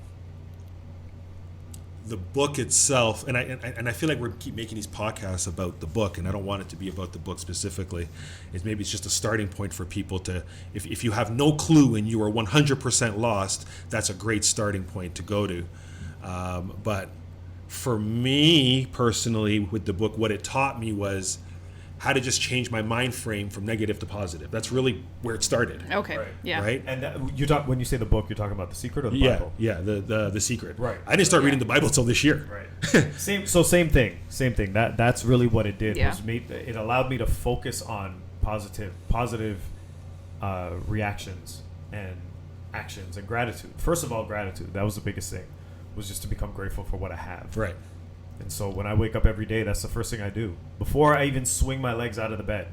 the book itself, and I feel like we keep making these podcasts about the book, and I don't want it to be about the book specifically. Maybe it's just a starting point for people to, if you have no clue and you are 100% lost, that's a great starting point to go to. But for me personally, with the book, what it taught me was how to just change my mind frame from negative to positive. That's really where it started. Okay. Right. Yeah. Right? And when you say the book, you're talking about The Secret or the Yeah, Bible? yeah, the Secret. Right. I didn't start reading the Bible until this year. Right. Same thing. That's really what it did. Yeah. Was it allowed me to focus on positive reactions and actions and gratitude. First of all, gratitude. That was the biggest thing. Was just to become grateful for what I have. Right. And so when I wake up every day, that's the first thing I do. Before I even swing my legs out of the bed,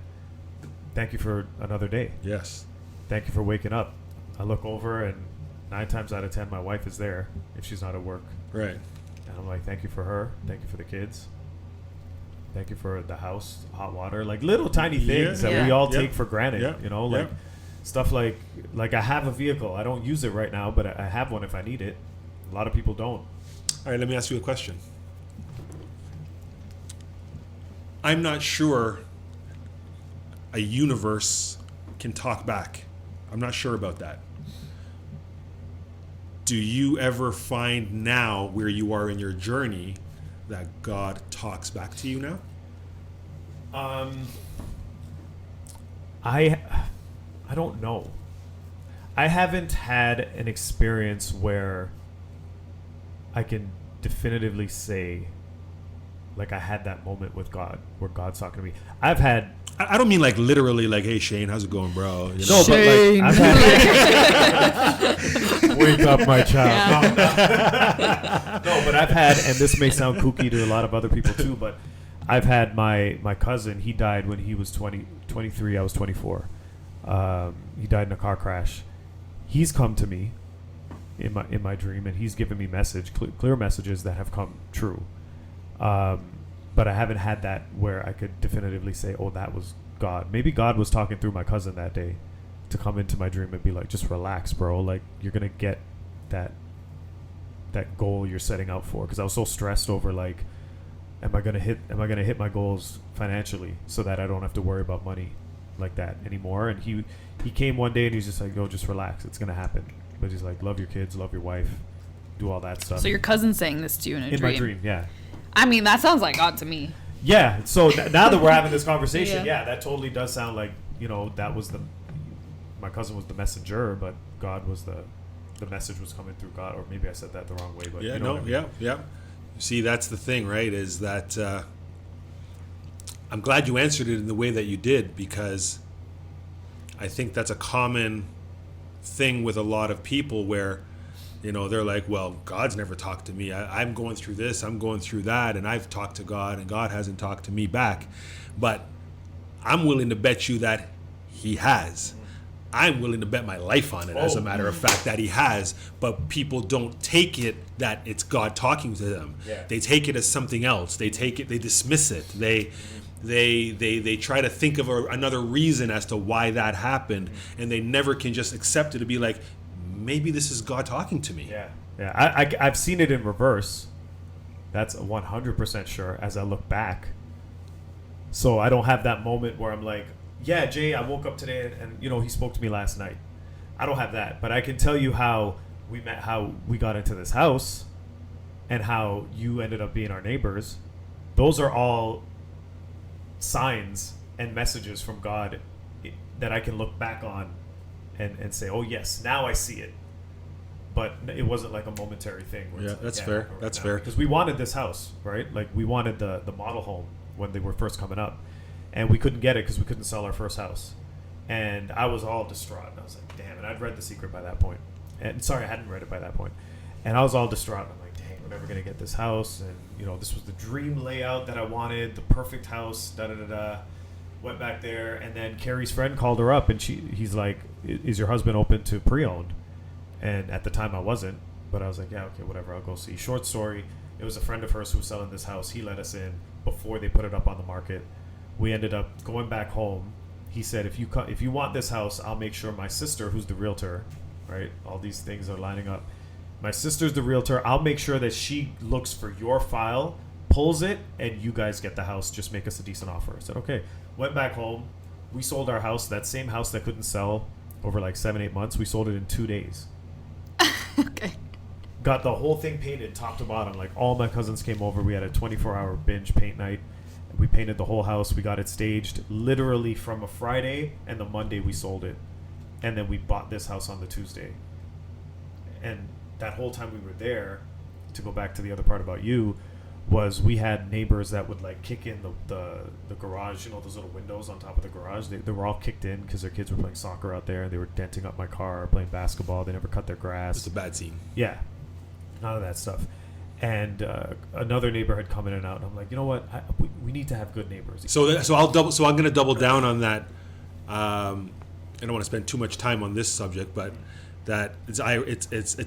thank you for another day. Yes. Thank you for waking up. I look over, and 9 times out of 10, my wife is there if she's not at work. Right. And I'm like, thank you for her. Thank you for the kids. Thank you for the house, hot water. Like little tiny things that we all take for granted. Yeah. You know, like stuff like I have a vehicle. I don't use it right now, but I have one if I need it. A lot of people don't. All right, let me ask you a question. I'm not sure a universe can talk back. I'm not sure about that. Do you ever find now, where you are in your journey, that God talks back to you now? I don't know. I haven't had an experience where I can definitively say, like, I had that moment with God where God's talking to me. I've had... I don't mean like literally like, hey, Shane, how's it going, bro? You know? No, Shane. but like, I've had... Wake up, my child. Yeah. No, but I've had, and this may sound kooky to a lot of other people too, but I've had my cousin, he died when he was 23, I was 24. He died in a car crash. He's come to me in my dream, and he's given me clear messages that have come true. But I haven't had that where I could definitively say, oh, that was God. Maybe God was talking through my cousin that day to come into my dream and be like, just relax, bro. Like, you're going to get that goal you're setting out for. Because I was so stressed over, like, am I going to hit my goals financially so that I don't have to worry about money like that anymore? And he came one day and he's just like, yo, just relax. It's going to happen. But he's like, love your kids, love your wife, do all that stuff. So your cousin's saying this to you in a dream? In my dream, yeah. I mean, that sounds like God to me. Yeah. So now that we're having this conversation, yeah, that totally does sound like, you know, that was my cousin was the messenger, but God was the message was coming through God. Or maybe I said that the wrong way, but Yeah, you know what I mean? yeah. See, that's the thing, right? Is that I'm glad you answered it in the way that you did, because I think that's a common thing with a lot of people where, you know, they're like, well, God's never talked to me. I'm going through this, I'm going through that, and I've talked to God, and God hasn't talked to me back. But I'm willing to bet you that He has. I'm willing to bet my life on it, as a matter of fact, that He has. But people don't take it that it's God talking to them. Yeah. They take it as something else. They dismiss it. They try to think of another reason as to why that happened, and they never can just accept it to be like, maybe this is God talking to me. Yeah. I've seen it in reverse. That's 100% sure as I look back. So I don't have that moment where I'm like, yeah, Jay, I woke up today and you know, he spoke to me last night. I don't have that, but I can tell you how we met, how we got into this house, and how you ended up being our neighbors. Those are all signs and messages from God that I can look back on and say, oh yes, now I see it. But it wasn't like a momentary thing. Where it's like, that's fair. right That's now. fair. Because we wanted this house, right? Like we wanted the model home when they were first coming up, and we couldn't get it because we couldn't sell our first house. And I was all distraught. And I was like, damn. And I'd read The Secret by that point. And sorry, I hadn't read it by that point. And I was all distraught. I'm like, dang, we're never gonna get this house. And this was the dream layout that I wanted, the perfect house. Da da da da. Went back there, and then Carrie's friend called her up, and he's like, is your husband open to pre-owned? And at the time I wasn't, but I was like, yeah, okay, whatever, I'll go see. Short story, it was a friend of hers who was selling this house. He let us in before they put it up on the market. We ended up going back home. He said, if you want this house, I'll make sure my sister, who's the realtor, right? All these things are lining up. My sister's the realtor. I'll make sure that she looks for your file, pulls it, and you guys get the house. Just make us a decent offer. I said, okay. Went back home. We sold our house, that same house that couldn't sell over like 7-8 months. We sold it in 2 days. Okay. Got the whole thing painted top to bottom. Like all my cousins came over. We had a 24-hour binge paint night. We painted the whole house. We got it staged literally from a Friday, and the Monday we sold it. And then we bought this house on the Tuesday. And that whole time we were there, to go back to the other part about you, was we had neighbors that would like kick in the garage, those little windows on top of the garage. They were all kicked in because their kids were playing soccer out there, and they were denting up my car, playing basketball. They never cut their grass. It's a bad scene. Yeah, none of that stuff. And another neighbor had come in and out, and I'm like, you know what? We need to have good neighbors. So I'm going to double down on that. I don't want to spend too much time on this subject, but that it's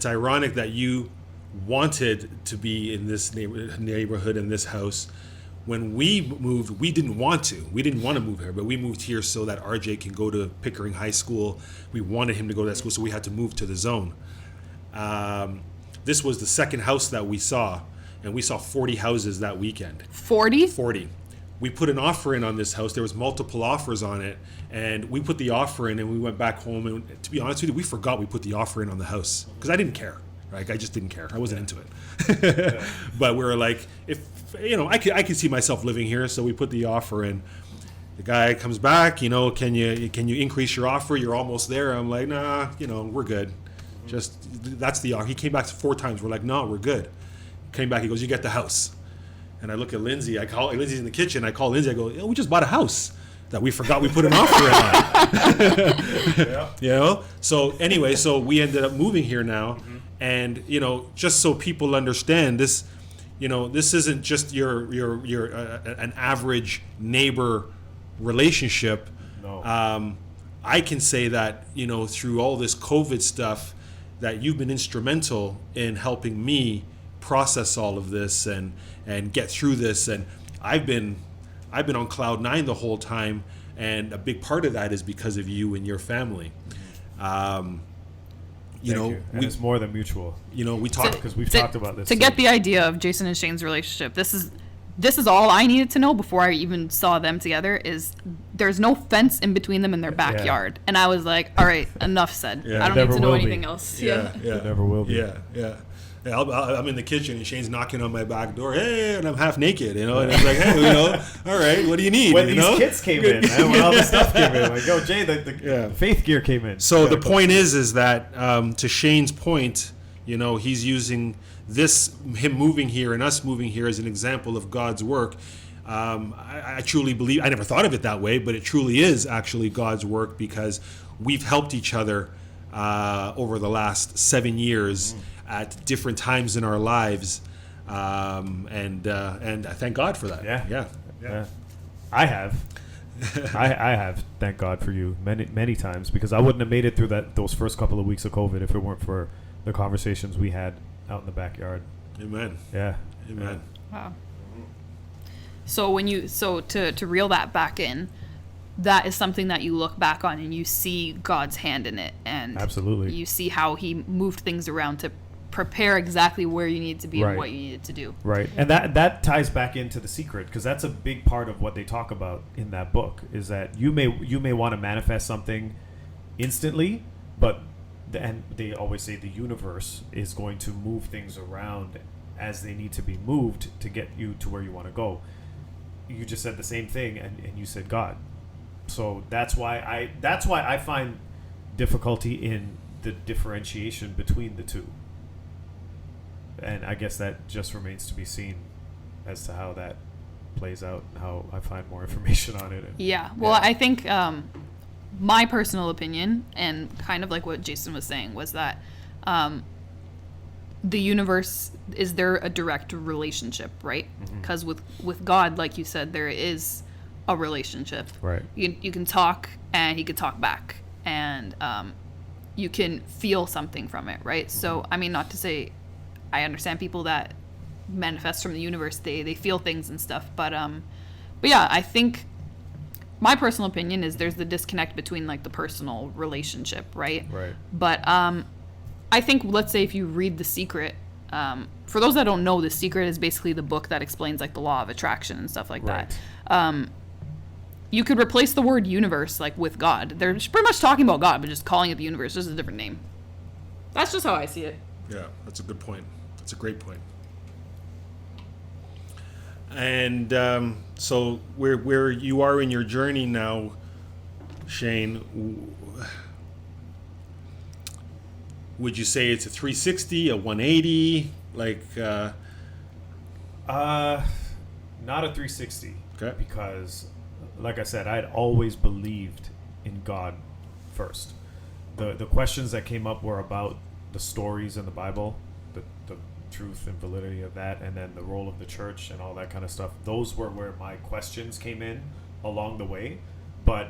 ironic that you wanted to be in this neighborhood, in this house. When we moved, we didn't want to move here, but we moved here so that RJ can go to Pickering High School. We wanted him to go to that school, so we had to move to the zone. This was the second house that we saw, and we saw 40 houses that weekend. 40. We put an offer in on this house. There was multiple offers on it, and we put the offer in, and we went back home, and to be honest with you, we forgot we put the offer in on the house because I didn't care. Like, I just didn't care. I wasn't into it. But we were like, if I could see myself living here, so we put the offer in. The guy comes back, can you increase your offer? You're almost there. I'm like, nah, we're good. Just that's the offer. He came back 4 times. We're like, no, we're good. Came back. He goes, you get the house. And I look at Lindsay. Lindsay's in the kitchen. I call Lindsay. I go, we just bought a house that we forgot we put an offer in. Yeah. So anyway, we ended up moving here now. Mm-hmm. And just so people understand this, this isn't just your an average neighbor relationship. No. I can say that through all this COVID stuff, that you've been instrumental in helping me process all of this and get through this. And I've been on cloud 9 the whole time, and a big part of that is because of you and your family. It's more than mutual. We talked because we've talked about this. To get the idea of Jason and Shane's relationship, this is all I needed to know before I even saw them together. Is there's no fence in between them in their backyard, and I was like, all right, enough said. I don't need to know anything else. Yeah. It never will be. Yeah. I'm in the kitchen and Shane's knocking on my back door. Hey, and I'm half naked, and it's like, hey, all right, what do you need? When these kids came in, man, when all the stuff came in, like, yo, Jay, the faith gear came in. So the point is that to Shane's point, he's using him moving here and us moving here as an example of God's work. I truly believe, I never thought of it that way, but it truly is actually God's work, because we've helped each other over the last 7 years at different times in our lives, and I thank God for that. Yeah. I have. I have thank God for you many times, because I wouldn't have made it through those first couple of weeks of COVID if it weren't for the conversations we had out in the backyard. Amen. Yeah. Amen. Wow. So to reel that back in, that is something that you look back on and you see God's hand in it, and absolutely you see how He moved things around to prepare exactly where you need to be and what you needed to do. Right. And that ties back into The Secret, because that's a big part of what they talk about in that book, is that you may want to manifest something instantly, but and they always say the universe is going to move things around as they need to be moved to get you to where you want to go. You just said the same thing, and you said God. So that's why I find difficulty in the differentiation between the two. And I guess that just remains to be seen as to how that plays out and how I find more information on it. Yeah. Well, I think my personal opinion, and kind of like what Jason was saying, was that the universe, is there a direct relationship, right? Because with God, like you said, there is a relationship. Right. You can talk, and he could talk back, and you can feel something from it, right? So, I mean, not to say I understand people that manifest from the universe, they feel things and stuff, but yeah, I think my personal opinion is there's the disconnect between like the personal relationship, right? Right. But I think, let's say if you read The Secret, for those that don't know, The Secret is basically the book that explains like the law of attraction and stuff like that. You could replace the word universe like with God. They're just pretty much talking about God, but just calling it the universe, just a different name. That's just how I see it. Yeah, that's a good point. That's a great point. And so where you are in your journey now, Shane, would you say it's a 360, a 180? Like not a 360. Okay. Because, like I said, I'd always believed in God first. The questions that came up were about the stories in the Bible, the truth and validity of that, and then the role of the church and all that kind of stuff. Those were where my questions came in along the way. But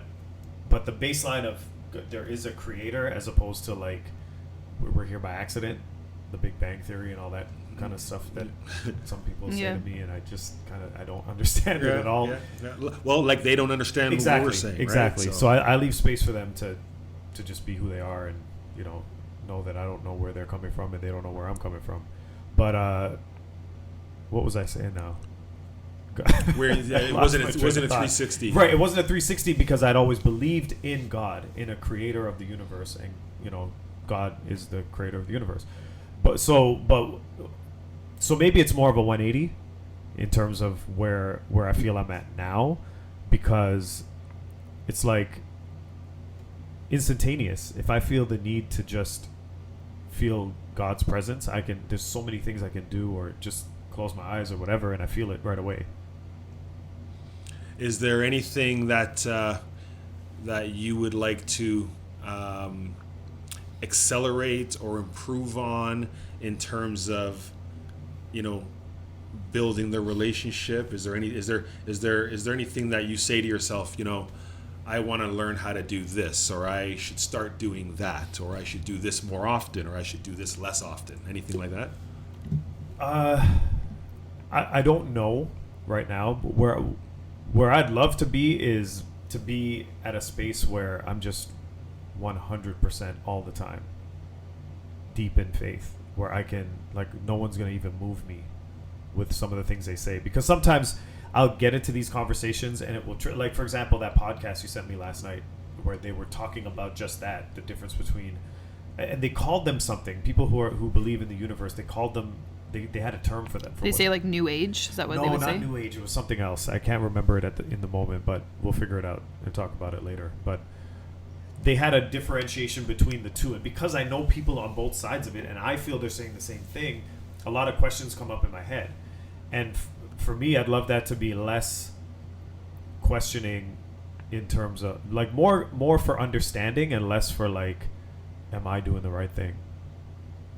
the baseline of there is a creator, as opposed to like we're here by accident, the Big Bang Theory and all that kind of stuff that some people say to me, and I just I don't understand it at all. Yeah. Well, like they don't understand what we're saying. Exactly. Right? So I leave space for them to just be who they are, and know that I don't know where they're coming from, and they don't know where I'm coming from. But what was I saying now? Where it wasn't a 360. Right, it wasn't a 360 because I'd always believed in God, in a creator of the universe, and God is the creator of the universe. So maybe it's more of a 180 in terms of where I feel I'm at now, because it's like instantaneous. If I feel the need to just feel God's presence, there's so many things I can do, or just close my eyes or whatever, and I feel it right away. Is there anything that you would like to accelerate or improve on in terms of building the relationship? Is there anything that you say to yourself, I want to learn how to do this, or I should start doing that, or I should do this more often, or I should do this less often? Anything like that? I don't know right now, but where I'd love to be is to be at a space where I'm just 100% all the time deep in faith, where I can, like, no one's going to even move me with some of the things they say. Because sometimes I'll get into these conversations and it will, like, for example, that podcast you sent me last night where they were talking about just that, the difference between, and they called them something, people who believe in the universe, they called them, they had a term for them. They say like New Age? Is that what they would say? No, not New Age. It was something else. I can't remember it in the moment, but we'll figure it out and talk about it later. But they had a differentiation between the two. And because I know people on both sides of it and I feel they're saying the same thing, a lot of questions come up in my head. And for me, I'd love that to be less questioning in terms of, like, more for understanding and less for, like, am I doing the right thing?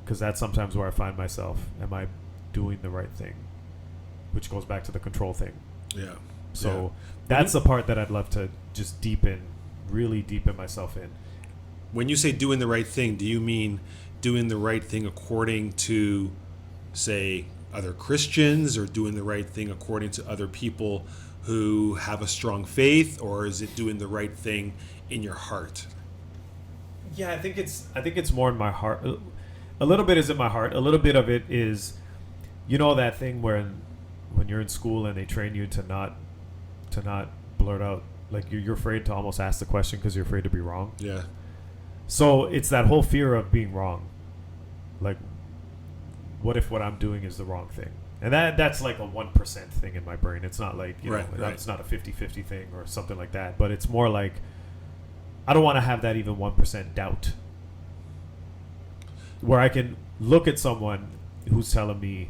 Because that's sometimes where I find myself. Am I doing the right thing? Which goes back to the control thing. Yeah. So that's the part that I'd love to just really deepen myself in. When you say doing the right thing, do you mean doing the right thing according to, say, other Christians, or doing the right thing according to other people who have a strong faith, or is it doing the right thing in your heart? Yeah, I think it's more in my heart. A little bit is in my heart. A little bit of it is, that thing when you're in school and they train you to not blurt out, like, you're afraid to almost ask the question because you're afraid to be wrong. Yeah. So it's that whole fear of being wrong. Like, what if what I'm doing is the wrong thing? And that's like a 1% thing in my brain. It's not like, it's not a 50-50 thing or something like that. But it's more like, I don't want to have that even 1% doubt, where I can look at someone who's telling me,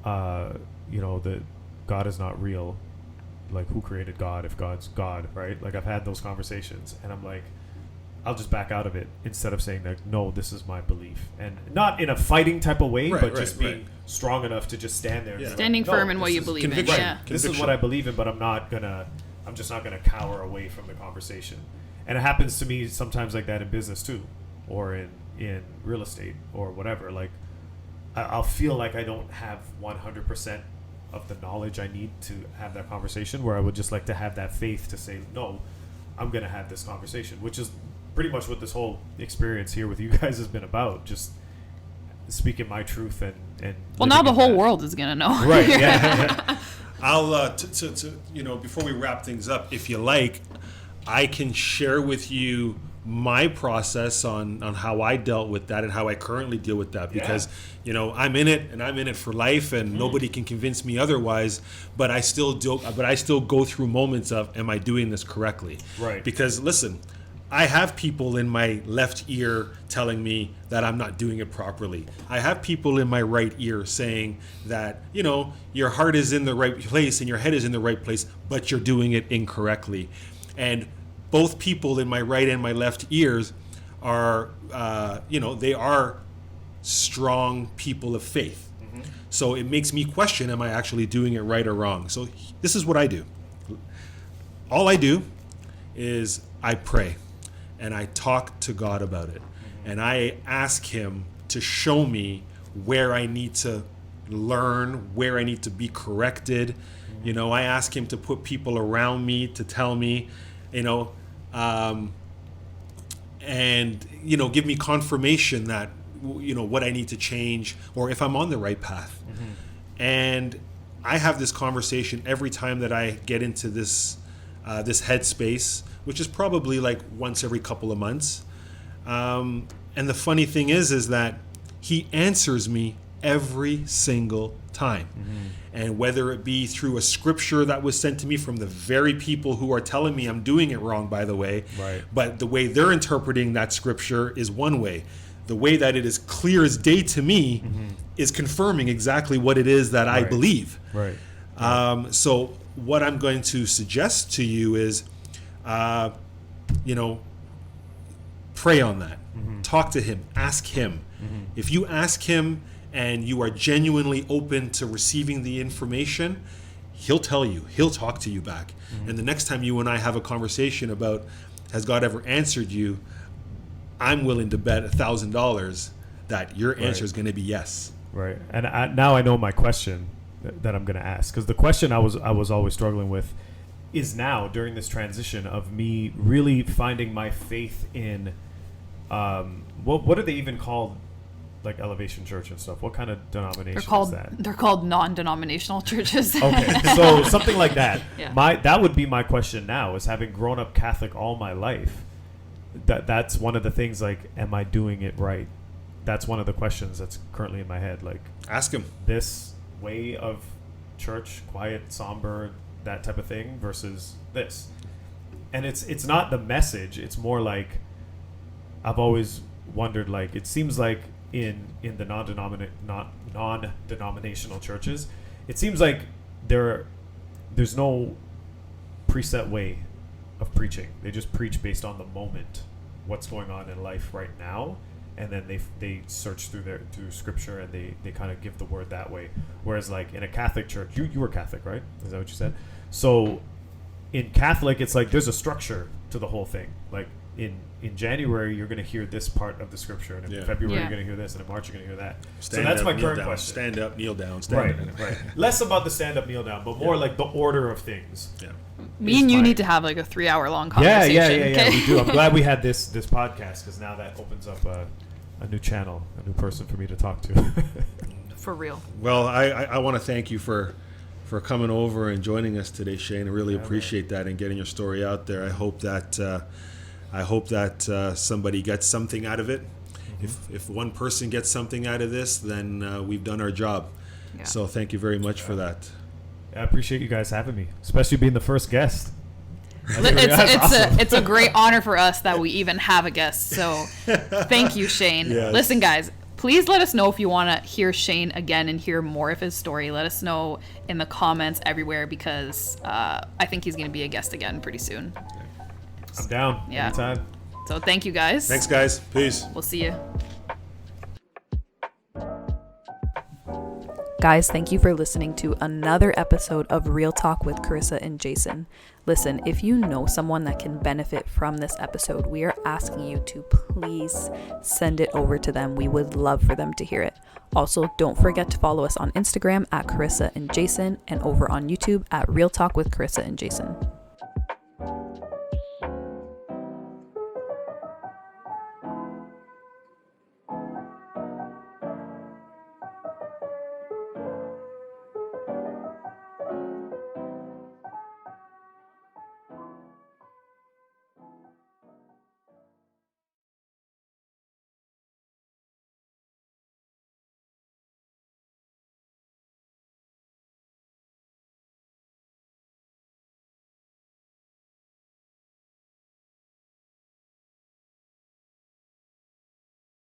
that God is not real. Like, who created God if God's God, right? Like, I've had those conversations, and I'm like, I'll just back out of it instead of saying that, no, this is my belief. And not in a fighing type of way, but just being strong enough to just stand there. Yeah. Standing firm in what you believe in. Yeah. This is what I believe in, but I'm just not going to cower away from the conversation. And it happens to me sometimes like that in business too, or in real estate or whatever. Like, I'll feel like I don't have 100% of the knowledge I need to have that conversation, where I would just like to have that faith to say, no, I'm going to have this conversation, which is pretty much what this whole experience here with you guys has been about. Just speaking my truth and well, now the whole world is going to know. Right. Yeah. I'll before we wrap things up, if you like, I can share with you my process on how I dealt with that and how I currently deal with that, because I'm in it, and I'm in it for life, and nobody can convince me otherwise. But I still go through moments of, am I doing this correctly? Right. Because listen, I have people in my left ear telling me that I'm not doing it properly. I have people in my right ear saying that, your heart is in the right place and your head is in the right place, but you're doing it incorrectly. And both people in my right and my left ears are, they are strong people of faith. Mm-hmm. So it makes me question, am I actually doing it right or wrong? So this is what I do. All I do is I pray. And I talk to God about it. And I ask him to show me where I need to learn, where I need to be corrected. I ask him to put people around me to tell me, and, give me confirmation that, what I need to change, or if I'm on the right path. Mm-hmm. And I have this conversation every time that I get into this headspace, which is probably like once every couple of months. And the funny thing is that he answers me every single time. Mm-hmm. And whether it be through a scripture that was sent to me from the very people who are telling me I'm doing it wrong, by the way, right. But the way they're interpreting that scripture is one way. The way that it is clear as day to me is confirming exactly what it is that I believe. Right. So what I'm going to suggest to you is, pray on that. Mm-hmm. Talk to him. Ask him. Mm-hmm. If you ask him and you are genuinely open to receiving the information, he'll tell you. He'll talk to you back. Mm-hmm. And the next time you and I have a conversation about, has God ever answered you, I'm willing to bet $1,000 that your answer is going to be yes. Right. And now I know my question that I'm going to ask, because the question I was always struggling with is now, during this transition of me really finding my faith in what are they even called, like Elevation Church and stuff? What kind of denomination is that? They're called non-denominational churches. Okay, so something like that. Yeah. That would be my question now, is having grown up Catholic all my life. That's one of the things, like, am I doing it right? That's one of the questions that's currently in my head. Like, ask him. This way of church, quiet, somber, that type of thing, versus this. And it's not the message. It's more like, I've always wondered, like, it seems like in the non-denominational churches, it seems like there's no preset way of preaching. They just preach based on the moment, what's going on in life right now, and then they search through scripture, and they kind of give the word that way. Whereas, like, in a Catholic church, you were Catholic, right? Is that what you said? So in Catholic, it's like there's a structure to the whole thing. Like, in January, you're going to hear this part of the scripture, and in February, you're going to hear this, and in March, you're going to hear that. So that's my current question. Stand up, kneel down. Right. Less about the stand up, kneel down, but more like the order of things. Yeah. Me and you need to have like a 3-hour-long conversation. Yeah, we do. I'm glad we had this podcast, because now that opens up a new channel, a new person for me to talk to. For real. Well, I want to thank you for coming over and joining us today, Shane. I really appreciate that, and getting your story out there. I hope that somebody gets something out of it. Mm-hmm. If one person gets something out of this, then we've done our job. Yeah. So thank you very much for that. I appreciate you guys having me, especially being the first guest. It's a great honor for us that we even have a guest. So thank you, Shane. Yes. Listen, guys, please let us know if you want to hear Shane again and hear more of his story. Let us know in the comments everywhere, because I think he's going to be a guest again pretty soon. I'm down. Yeah. Anytime. So thank you, guys. Thanks, guys. Peace. We'll see you. Guys, thank you for listening to another episode of Real Talk with Carissa and Jason. Listen, if you know someone that can benefit from this episode, we are asking you to please send it over to them. We would love for them to hear it. Also, don't forget to follow us on Instagram at Carissa and Jason, and over on YouTube at Real Talk with Carissa and Jason.